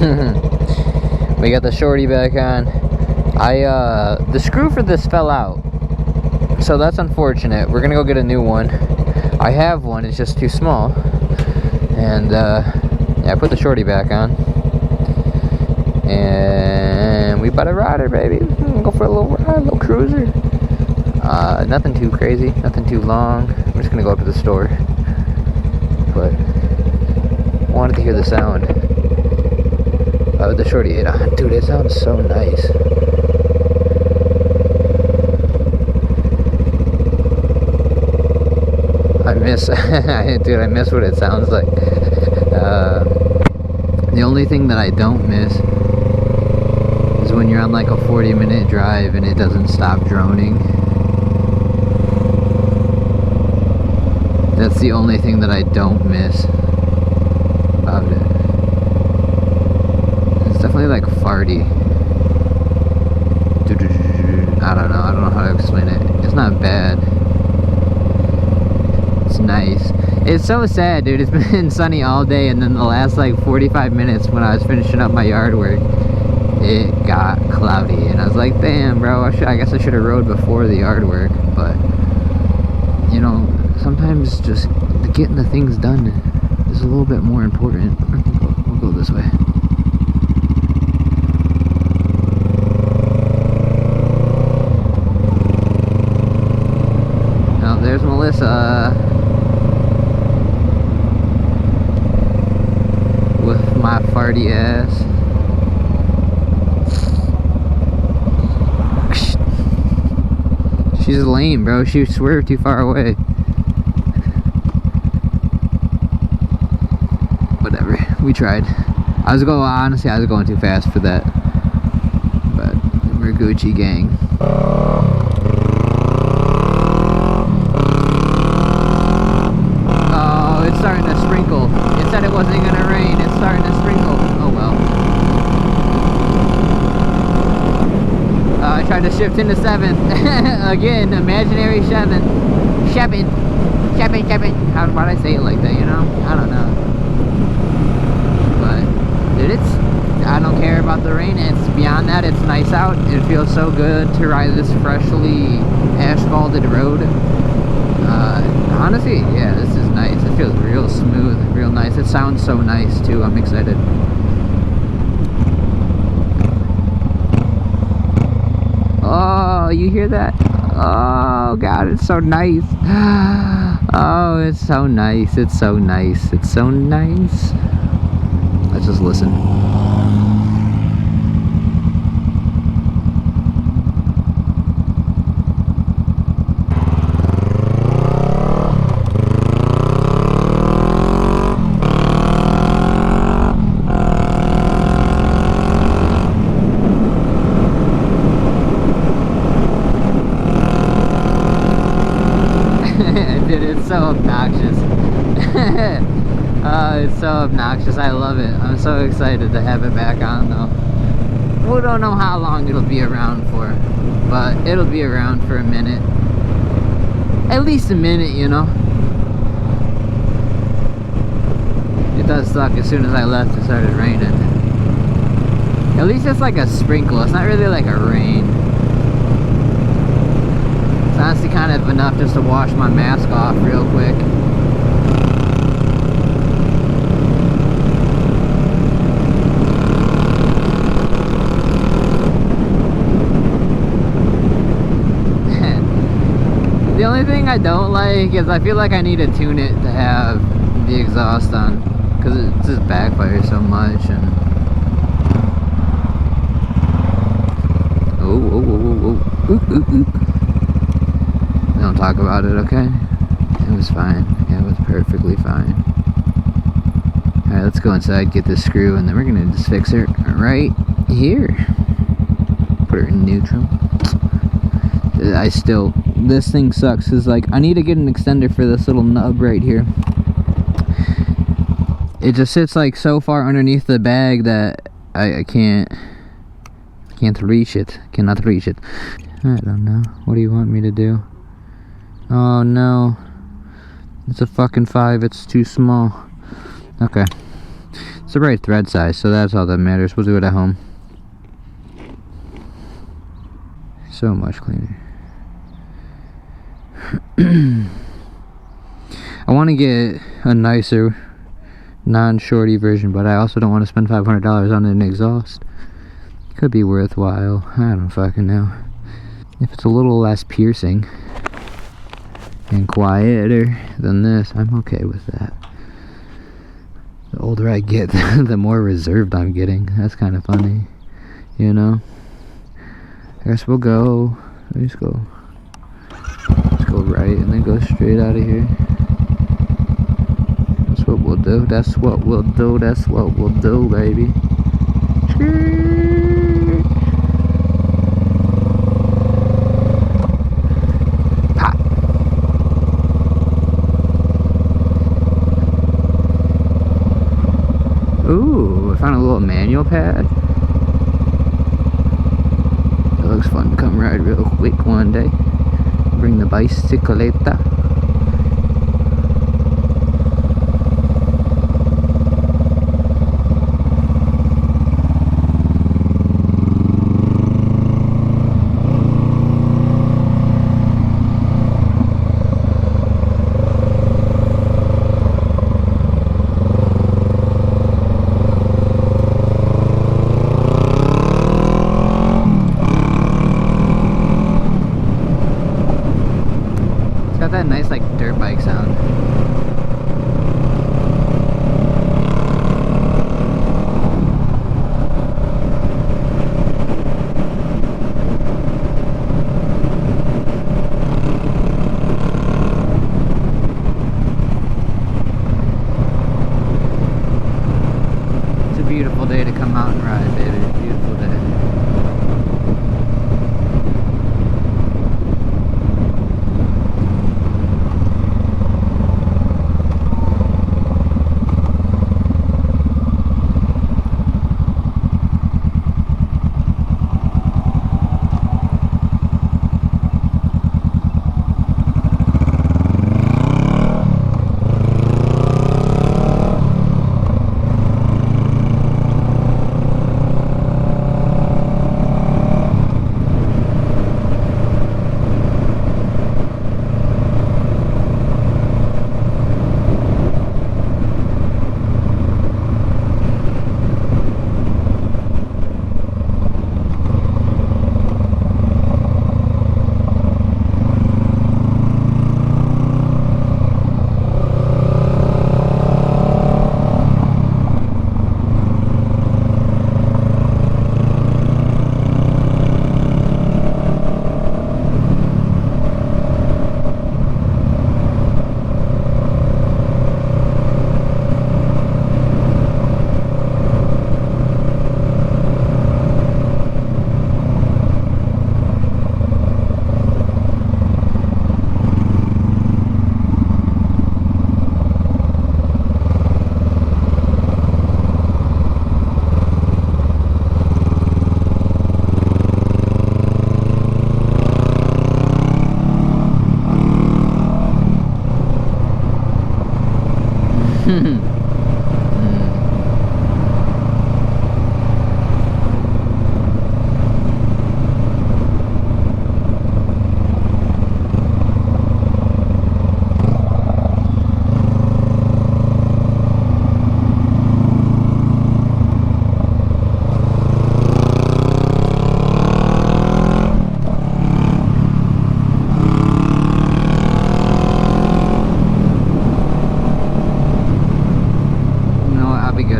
We got the Shorty back on. The screw for this fell out, so that's unfortunate. We're gonna go get a new one. I have one, it's just too small. And yeah, I put the Shorty back on. And we bought a rider, baby. Go for a little ride, a little cruiser. Nothing too crazy, nothing too long. I'm just gonna go up to the store. But I wanted to hear the sound of the Shorty. Dude, it sounds so nice. I miss, dude, I miss what it sounds like. The only thing that I don't miss is when you're on like a 40-minute drive and it doesn't stop droning. That's the only thing that I don't miss about it. It's definitely like farty. I don't know how to explain it. It's not bad. It's nice. It's so sad, dude. It's been sunny all day, and then the last like 45 minutes when I was finishing up my yard work, it got cloudy, and I was like, damn, bro, I guess I should have rode before the yard work. But you know, sometimes just getting the things done is a little bit more important. We'll go this way. Oh, there's Melissa with my farty ass. She's lame, bro. She swerved too far away. Whatever. We tried. Honestly, I was going too fast for that. But we're Gucci gang. Oh, it's starting to sprinkle. It said it wasn't gonna rain. It's starting to sprinkle. Oh well. I tried to shift into 7th. Again, imaginary 7th. Shepin. How about I say it like that, you know? I don't know. But, dude, I don't care about the rain. It's beyond that. It's nice out. It feels so good to ride this freshly asphalted road. Honestly, yeah, this is nice. It feels real smooth, real nice. It sounds so nice, too. I'm excited. Oh, you hear that? Oh, God, it's so nice. Oh, it's so nice. It's so nice. It's so nice. Let's just listen. Dude, it's so obnoxious. It's so obnoxious. I love it. I'm so excited to have it back on, though. We don't know how long it'll be around for, but it'll be around for a minute. At least a minute, you know. It does suck. As soon as I left, it started raining. At least it's like a sprinkle. It's not really like a rain. It's honestly kind of enough just to wash my mask off real quick. The only thing I don't like is I feel like I need to tune it to have the exhaust on, because it just backfires so much. And don't talk about it, okay? It was fine. Yeah, it was perfectly fine. Alright, let's go inside, get this screw, and then we're gonna just fix it right here. Put her in neutral. This thing sucks, because like I need to get an extender for this little nub right here. It just sits like so far underneath the bag that I can't reach it. Cannot reach it. I don't know. What do you want me to do? Oh no. It's a fucking 5. It's too small. Okay. It's the right thread size, so that's all that matters. We'll do it at home. So much cleaner. I want to get a nicer non-shorty version, but I also don't want to spend $500 on an exhaust. Could be worthwhile. I don't fucking know. If it's a little less piercing and quieter than this, I'm okay with that. The older I get, the more reserved I'm getting. That's kind of funny, you know? I guess we'll go, let's go right and then go straight out of here. That's what we'll do, that's what we'll do, that's what we'll do, baby. Pop. Ooh, I found a little manual pad. That looks fun to come ride real quick one day. Bring the bicycleta. Got that nice like dirt bike sound. It's a beautiful day to come out and ride, baby. Beautiful day.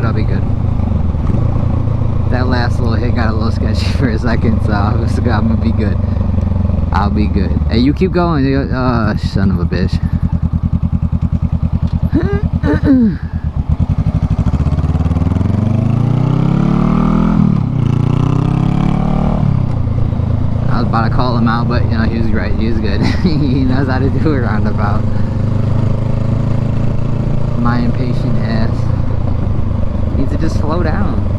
I'll be good. That last little hit got a little sketchy for a second, so I'm gonna be good. I'll be good. Hey, you keep going. Oh, son of a bitch. I was about to call him out, but you know, he was right. He was good. He knows how to do a roundabout. My impatient ass needs to just slow down.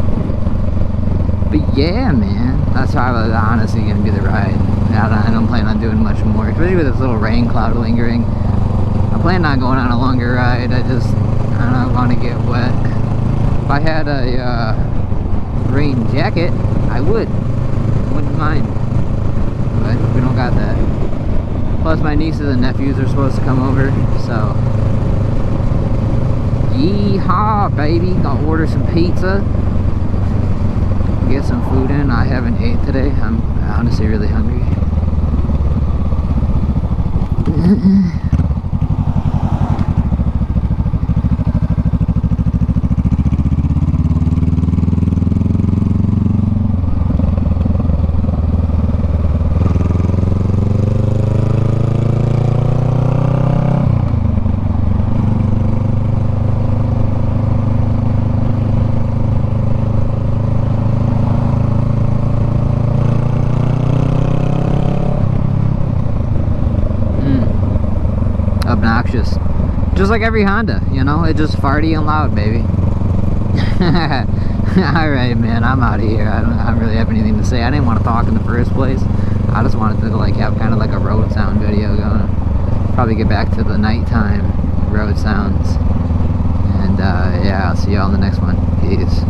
But yeah, man, that's probably honestly gonna be the ride. I don't plan on doing much more, especially with this little rain cloud lingering. I plan on going on a longer ride. I don't want to get wet. If I had a rain jacket, I wouldn't mind, but we don't got that. Plus my nieces and nephews are supposed to come over, so yeehaw, baby. Gonna order some pizza, get some food in. I haven't ate today. I'm honestly really hungry. Obnoxious, just like every Honda, you know, it's just farty and loud, baby. Alright, man, I'm out of here. I don't really have anything to say. I didn't want to talk in the first place. I just wanted to like have kind of like a road sound video going. Probably get back to the nighttime road sounds. And yeah, I'll see y'all in the next one. Peace.